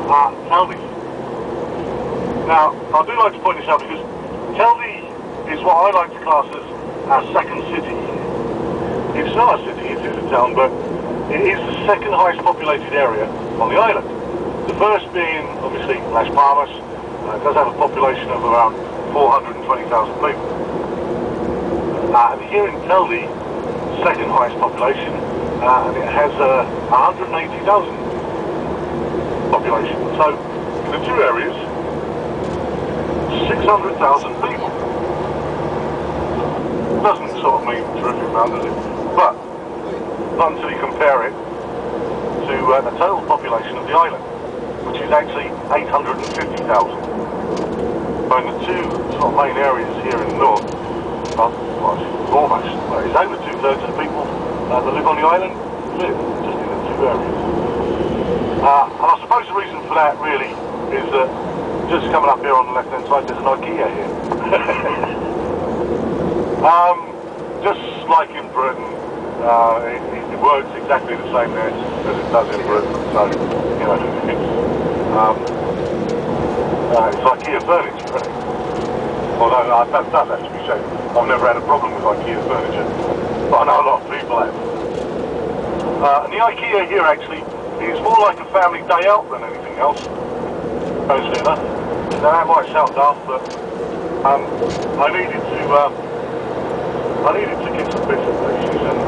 Teldy. Now, I do like to point this out because Teldy is what I like to class as our second city. It's not a city, it is a town, but it is the second highest populated area on the island. The first being, obviously, Las Palmas. It does have a population of around 420,000 people. And here in Teldy, second highest population, and it has 180,000 population. So, in the two areas, 600,000 people. Doesn't sort of mean terrific amount, does it? But, not until you compare it to the total population of the island, which is actually 850,000. So in the two sort of main areas here in the north, it's over 2/3 of the people that live on the island live just in the two areas. And I suppose the reason for that really is that just coming up here on the left hand side there's an IKEA here. Just like in Britain, it works exactly the same there as it does in Britain. So, you know, it's IKEA furniture, isn't it? Although that's to be said, I've never had a problem with IKEA furniture, but I know a lot of people have. And the IKEA here actually is more like a family day out than anything else, strangely enough. Now that might sound daft, but I needed to get some bits and pieces, and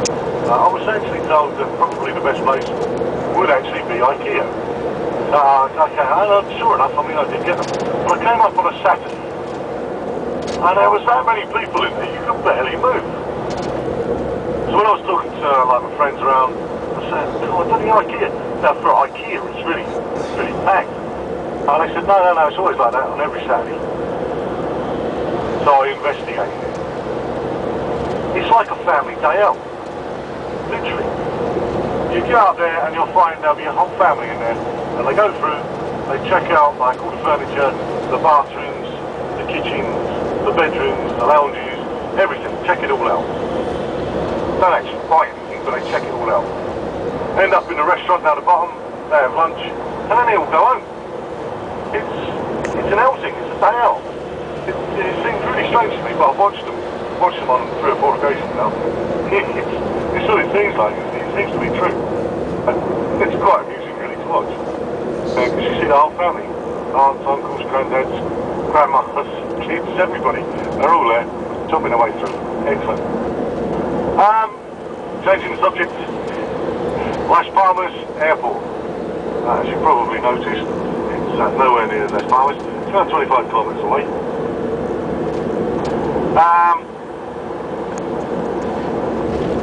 I was actually told that probably the best place would actually be IKEA. Okay, and sure enough, I mean I did get them. But I came up on a Saturday, and there was that many people in there, you could barely move. So when I was talking to like my friends around, I said, oh, I've done the IKEA. Now for IKEA, it's really packed. And they said, no, it's always like that on every Saturday. So I investigated it. It's like a family day out, literally. You get out there and you'll find there'll be a whole family in there, and they go through, they check out like all the furniture, the bathrooms, the kitchens, the bedrooms, the lounges, everything, check it all out. Don't actually buy anything, but they check it all out. End up in the restaurant down the bottom, they have lunch, and then they all go home. It's an outing, it's a day out. It seems really strange to me, but I've watched them on 3 or 4 occasions now. It's what it seems like, it seems to be true. And it's quite amusing really to watch. Because you see the whole family, aunts, uncles, granddads, grandmothers, kids, everybody, they're all there, chopping their way through. Excellent. Changing the subject, Las Palmas Airport. As you probably noticed, it's nowhere near Las Palmas. It's about 25 kilometres away.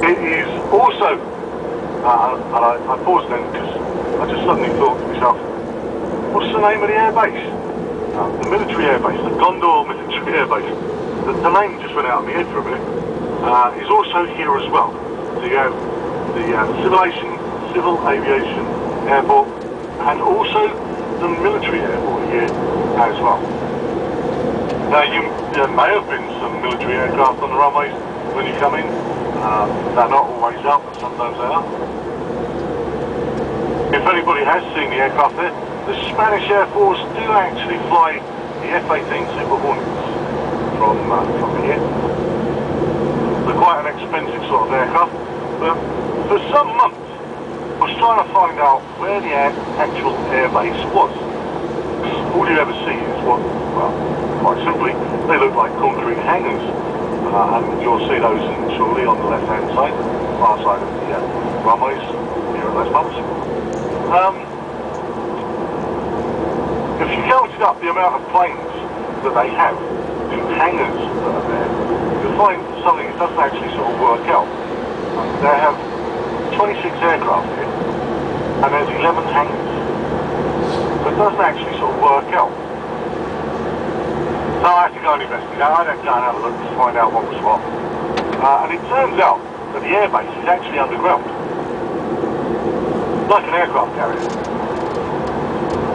It is also, and I paused then because I just suddenly thought to myself, what's the name of the air base? The military air base, the Gondor military air base. The name just went out of my head for a minute. Is also here as well. So you have the Civil Aviation Airport and also the military airport here as well. Now there may have been some military aircraft on the runways when you come in. They're not always up, but sometimes they are. If anybody has seen the aircraft there, the Spanish Air Force do actually fly the F-18 Super Hornets from here. They're quite an expensive sort of aircraft, but for some months I was trying to find out where the actual airbase was. All you ever see is what, well, quite simply, they look like concrete hangars, and you'll see those shortly on the left-hand side, far side of the runways here at Las Palmas. If you counted up the amount of planes that they have, the hangars that are there, you'll find something that doesn't actually sort of work out. They have 26 aircraft here, and there's 11 hangars. So it doesn't actually sort of work out. So I have to go and investigate. I don't go and have a look to find out what was what. And it turns out that the airbase is actually underground. Like an aircraft carrier.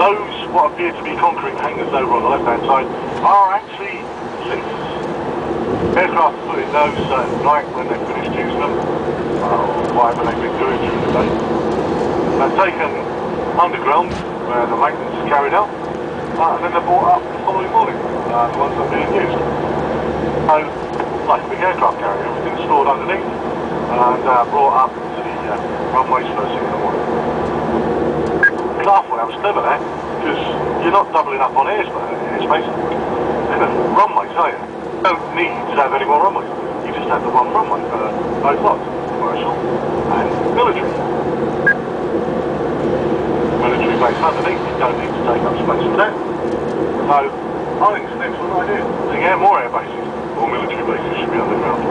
Those, what appear to be concrete hangars over on the left-hand side, are actually lifts. Aircraft put in those at night when they finished using them, or whatever they've been doing during the day. They've taken underground where the maintenance is carried out, and then they're brought up the following morning, the ones that are being used. So, like a big aircraft carrier, everything's stored underneath and brought up to the runways first thing in the morning. Careful, that was clever there, because you're not doubling up on airspace. Runways, are you? You don't need to have any more runways. You just have the one runway for both lots, commercial and military. Military base underneath, you don't need to take up space for that. So, I think it's an excellent idea. I think more air bases or military bases should be underground.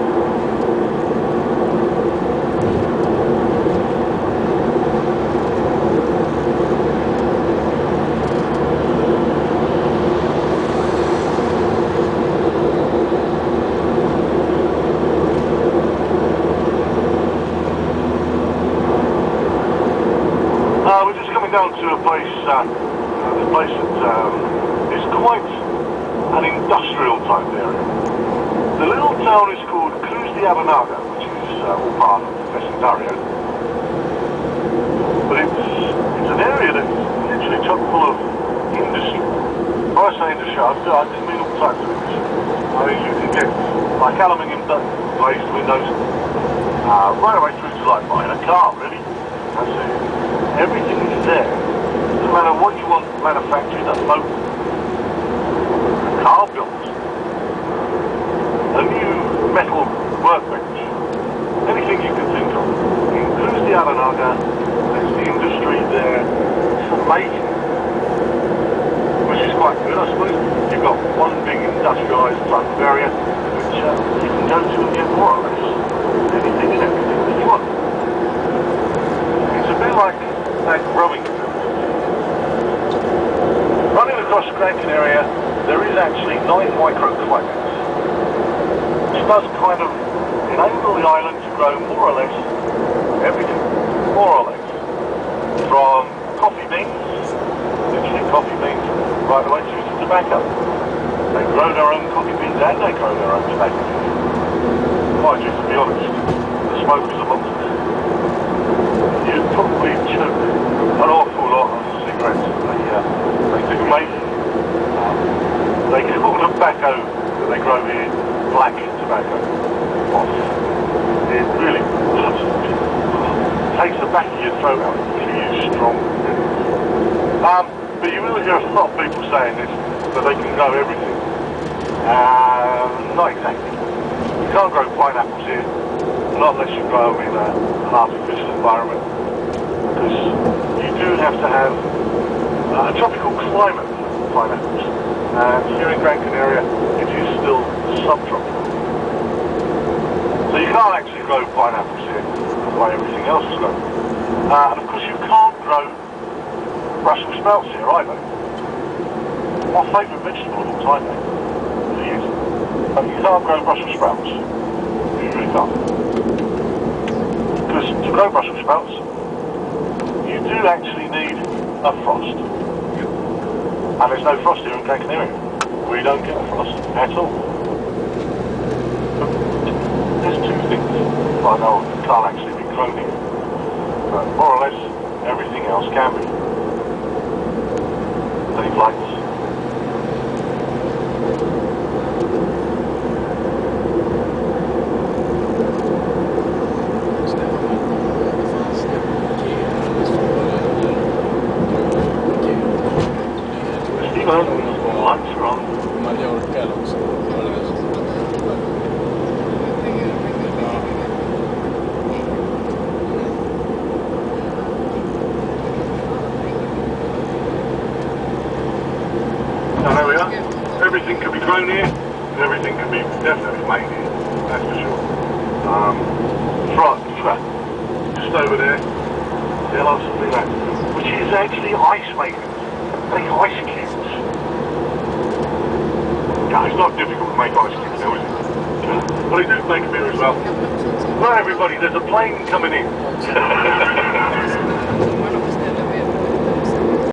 We're just coming down to a place that is quite an industrial type area. The little town is called Cruz de Abanaga, which is all part of Gran Canaria. But it's an area that's literally chock full of industry. When I say industry, I just mean all types of industry. I mean, you can get like aluminium glazed windows, right away through to like buying a car, really. That's it. Everything is there. No matter what you want manufactured, a boat, car built, a new metal workbench, anything you can think of. In Cruz de Abanaga, there's the industry there. It's amazing. Which is quite good, I suppose. You've got one big industrialised type of area, which you can go to and get more or less anything and everything that you want. It's a bit like that growing field. Running across Gran Canaria, there is actually 9 microclimates, which does kind of enable the island to grow more or less everything, more or less, from coffee beans, literally coffee beans, right away through to tobacco. They grow their own coffee beans and they grow their own tobacco. Mind you, to be honest, the smokers amongst us, you'd probably choke an awful lot of cigarettes. They do make, they call tobacco that they grow here black tobacco. It really takes the back of your throat out. It really is strong. But you will hear a lot of people saying this, that they can grow everything. Not exactly. You can't grow pineapples here, not unless you grow them in an artificial environment. Because you do have to have a tropical climate for pineapples. And here in Gran Canaria, it is still subtropical. So you can't actually grow pineapples here the way everything else is grown. And of course you can't grow Brussels sprouts here either. My favourite vegetable of all time, mate. To use. But you can't grow Brussels sprouts. You really can't. Because to grow Brussels sprouts, you do actually need a frost. And there's no frost here in Gran Canaria. We don't get a frost at all. But there's 2 things I know that can't actually be grown here. But more or less, everything else can be. Leaf lights. Lights are on. Mallorca också. And there we are. Everything can be grown here, and everything can be definitely made here, that's for sure. Just over there, yellow something like that, which is actually ice makers. Make ice cubes. Yeah, it's not difficult to make ice cubes now, is it? But they do make beer as well. Not everybody, there's a plane coming in.